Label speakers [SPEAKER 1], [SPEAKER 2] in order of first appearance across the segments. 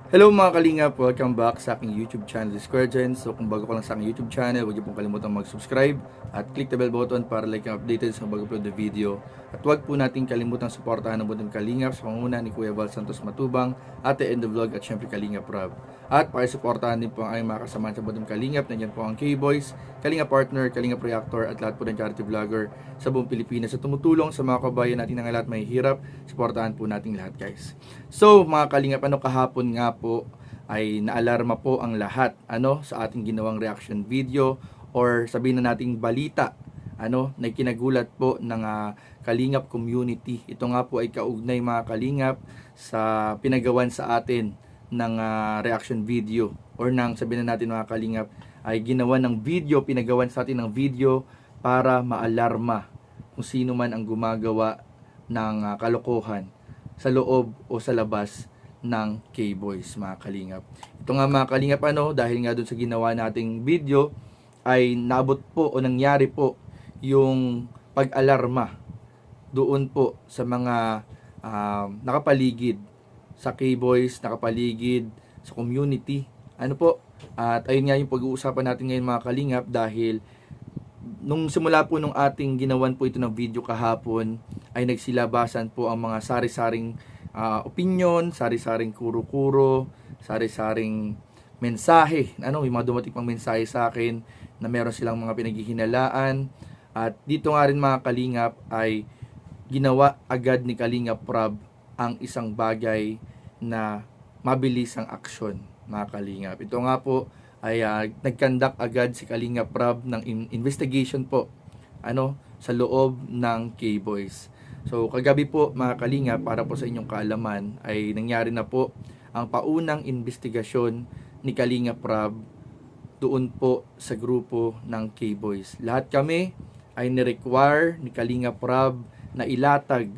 [SPEAKER 1] Hello mga kalingap! Welcome back sa aking YouTube channel, Square Gen. So kung bago ka lang sa aking YouTube channel, huwag niyo pong kalimutan mag-subscribe at click the bell button para like and updated sa bago-upload na video. At huwag po natin kalimutan suportahan ng Budong Kalingap sa panguna ni Kuya Val Santos Matubang, Ate End the Vlog at syempre Kalingap Rob. At pakisuportahan din po ang aming mga kasamahan sa Budong Kalingap. Nandiyan po ang K-Boys, Kalingap Partner, Kalingap Reactor at lahat po ng charity vlogger sa buong Pilipinas sa tumutulong sa mga kabayan natin na lahat may hirap. Suportahan po natin lahat, guys. So mga Kalingap, kahapon nga po ay naalarma po ang lahat sa ating ginawang reaction video or sabihin na nating balita na kinagulat po ng Kalingap community. Ito nga po ay kaugnay mga Kalingap sa pinagawan sa atin ng reaction video or ng sabihin na natin mga Kalingap ay ginawa ng video, pinagawan sa atin ng video para maalarma kung sino man ang gumagawa ng kalokohan sa loob o sa labas ng K-Boys mga Kalingap. Ito nga mga Kalingap dahil nga doon sa ginawa nating video ay nabot po o nangyari po yung pag-alarma doon po sa mga nakapaligid sa K-Boys, nakapaligid sa community. At ayun nga yung pag-uusapan natin ngayon mga Kalingap dahil nung simula po nung ating ginawan po ito ng video kahapon ay nagsilabasan po ang mga sari-saring opinion, sari-saring kuro-kuro, sari-saring mensahe. May mga dumating pang mensahe sa akin na meron silang mga pinaghihinalaan. At dito nga rin mga Kalingap ay ginawa agad ni Kalingap Rob ang isang bagay na mabilis ang aksyon mga Kalingap. Ito nga po ay nagkandak agad si Kalingap Rob ng investigation po sa loob ng K-Boys. So kagabi po mga Kalingap, para po sa inyong kaalaman ay nangyari na po ang paunang investigasyon ni Kalingap Rob doon po sa grupo ng K-Boys. Lahat kami ay ni-require ni Kalingap Rob na ilatag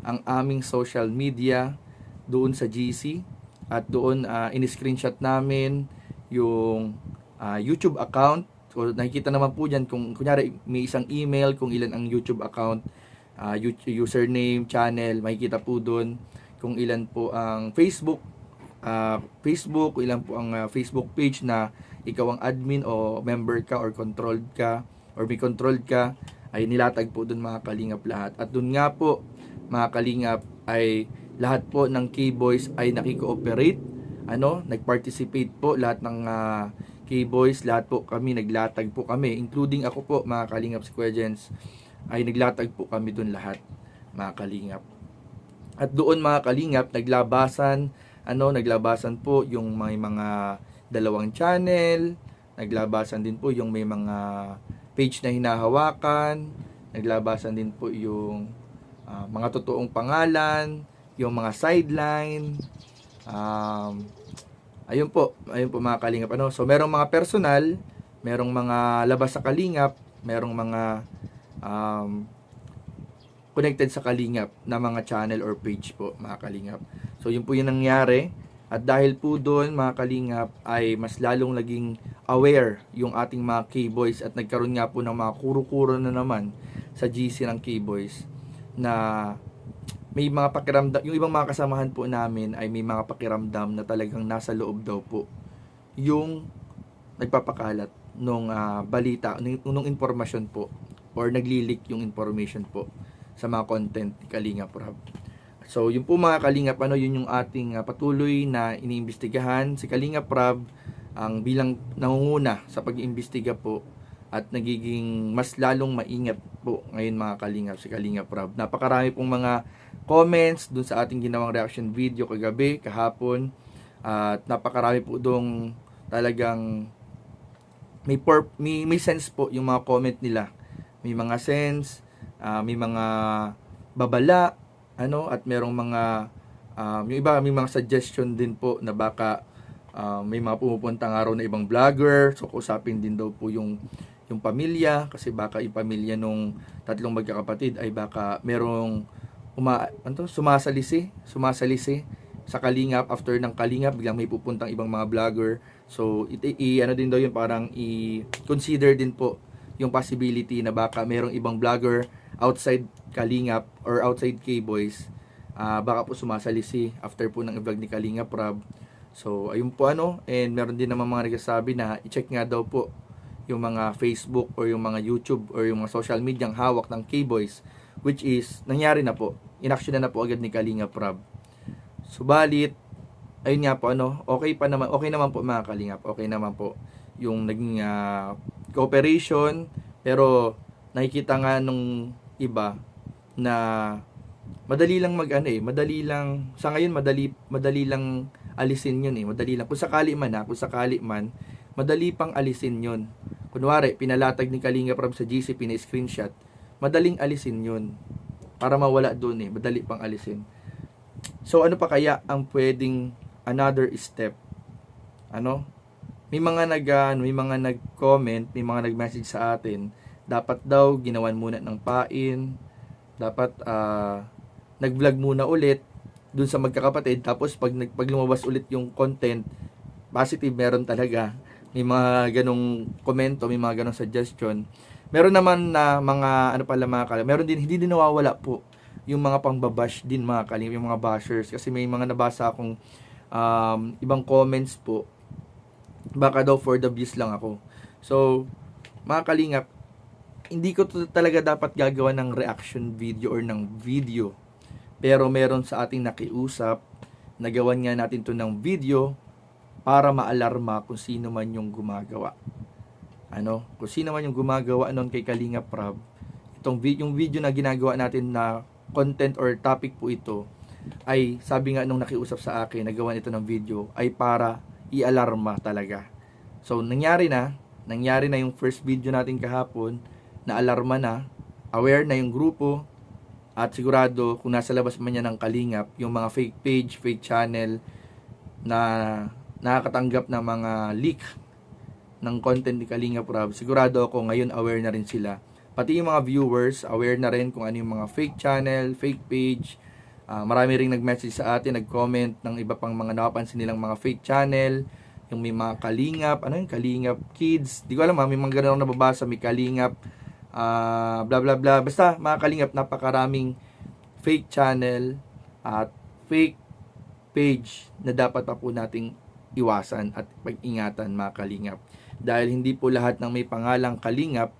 [SPEAKER 1] ang aming social media doon sa GC at doon in-screenshot namin yung YouTube account. So nakikita naman po dyan kung kunyari may isang email kung ilan ang YouTube account, username, channel, makikita po doon kung ilan po ang Facebook, kung ilan po ang Facebook page na ikaw ang admin o member ka or controlled ka or may controlled ka, ay nilatag po doon mga Kalingap lahat. At doon nga po mga Kalingap ay lahat po ng K-Boys ay nakikooperate, nag-participate po lahat ng K-Boys, lahat po kami, naglatag po kami, including ako po mga Kalingap Square Gens, ay naglatag po kami doon lahat mga Kalingap. At doon mga Kalingap naglabasan po yung may mga dalawang channel, naglabasan din po yung may mga page na hinahawakan, naglabasan din po yung mga totoong pangalan, yung mga sideline, ayun po mga Kalingap. So merong mga personal, merong mga labas sa Kalingap, merong mga connected sa Kalingap na mga channel or page po mga Kalingap. So yun po yung nangyari. At dahil po doon mga Kalingap ay mas lalong naging aware yung ating mga K-Boys at nagkaroon nga po ng mga kuro-kuro na naman sa GC ng K-Boys na may mga pakiramdam, yung ibang mga kasamahan po namin ay may mga pakiramdam na talagang nasa loob daw po yung nagpapakalat nung balita, nung informasyon po or naglilik yung information po sa mga content ni Kalingap Rob. So yun po mga Kalingap, yun yung ating patuloy na iniimbestigahan. Si Kalingap Rob ang bilang nangunguna sa pag-iimbestiga po at nagiging mas lalong maingat po ngayon mga Kalingap si Kalingap Rob. Napakarami pong mga comments dun sa ating ginawang reaction video kagabi, kahapon, at napakarami po dong talagang may sense po yung mga comment nila. May mga sense, may mga babala, at merong mga yung iba may mga suggestion din po na baka may mga pumupuntang araw na ibang vlogger, so kausapin din daw po yung pamilya kasi baka yung pamilya nung tatlong magkakapatid ay baka merong sumasalisi sa Kalingap. After ng Kalingap biglang may pupuntang ibang mga vlogger, so din daw yun, parang i-consider din po yung possibility na baka merong ibang vlogger outside Kalingap or outside K-Boys, baka po sumasalisi after po ng vlog ni Kalingap Rob. So, ayun po and meron din naman mga nagsasabi na i-check nga daw po yung mga Facebook or yung mga YouTube or yung mga social media ang hawak ng K-Boys, which is nangyari na po. Inaction na po agad ni Kalinga Prab. Subalit, ayun nga po okay naman po mga Kalingap, okay naman po yung naging cooperation, pero nakikita nga nung iba na madali lang madali lang sa ngayon, madali lang alisin yun madali lang kung sakali man madali pang alisin yun. Kunwari pinalatag ni Kalinga Prab sa GC, pina-screenshot, madaling alisin yun para mawala doon madali pang alisin. So ano pa kaya ang pwedeng another step? May mga nag-comment, may mga nag-message sa atin, dapat daw ginawan muna ng pain, dapat nag-vlog muna ulit dun sa magkakapatid, tapos pag lumabas ulit yung content, positive, meron talaga. May mga ganong komento, may mga ganong suggestion. Meron naman na mga meron din, hindi din nawawala po yung mga pangbabash din mga Kalingap, yung mga bashers, kasi may mga nabasa akong ibang comments po, baka daw for the views lang ako. So mga Kalingap, hindi ko talaga dapat gagawa ng reaction video or ng video, pero meron sa ating nakiusap, nagawan nga natin to ng video para maalarma kung sino man yung gumagawa. Kung sino man yung gumagawa nun kay Kalinga Prab, yung video na ginagawa natin na content or topic po ito, ay sabi nga nung nakiusap sa akin, nagawa ito ng video, ay para i-alarma talaga. So nangyari na yung first video natin kahapon, na alarma na, aware na yung grupo, at sigurado kung nasa labas man yan ng Kalingap, yung mga fake page, fake channel na nakakatanggap ng mga leak ng content ni Kalinga Prab, sigurado ako ngayon aware na rin sila. Pati yung mga viewers, aware na rin kung ano yung mga fake channel, fake page. Marami ring nag-message sa atin, nag-comment ng iba pang mga napapansin nilang mga fake channel, yung may mga Kalingap, Kalingap Kids, di ko alam may mga ganun nababasa, may Kalingap, bla bla bla, basta mga Kalingap, napakaraming fake channel at fake page na dapat pa po nating iwasan at pag-ingatan mga Kalingap, dahil hindi po lahat ng may pangalang Kalingap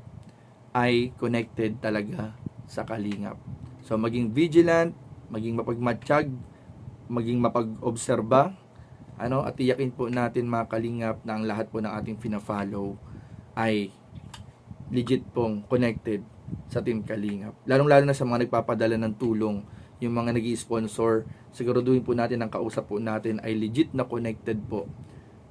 [SPEAKER 1] ay connected talaga sa Kalingap. So maging vigilant, maging mapagmatsyag, maging mapag-obserba, at tiyakin po natin mga Kalingap na ang lahat po ng ating fina-follow ay legit pong connected sa Team Kalingap. Lalong-lalo na sa mga nagpapadala ng tulong, yung mga nag-i-sponsor, siguraduhin po natin ang kausap po natin ay legit na connected po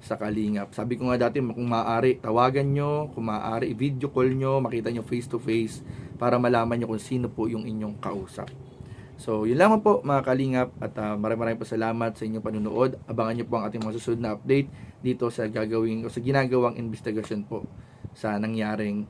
[SPEAKER 1] sa Kalingap. Sabi ko nga dati, kung maaari, tawagan nyo, kung maaari, video call nyo, makita nyo face to face para malaman nyo kung sino po yung inyong kausap. So, yun lamang po mga Kalingap, at maraming po salamat sa inyong panunood. Abangan nyo po ang ating mga susunod na update dito sa ginagawang investigasyon po sa nangyaring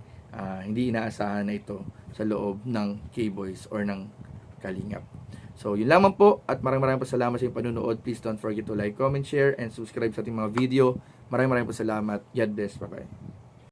[SPEAKER 1] hindi inaasahan na ito sa loob ng K-Boys or ng Kalingap. So, yun lamang po, at maraming po salamat sa inyong panunood. Please don't forget to like, comment, share, and subscribe sa ating mga video. Maraming po salamat. God bless. Bye-bye.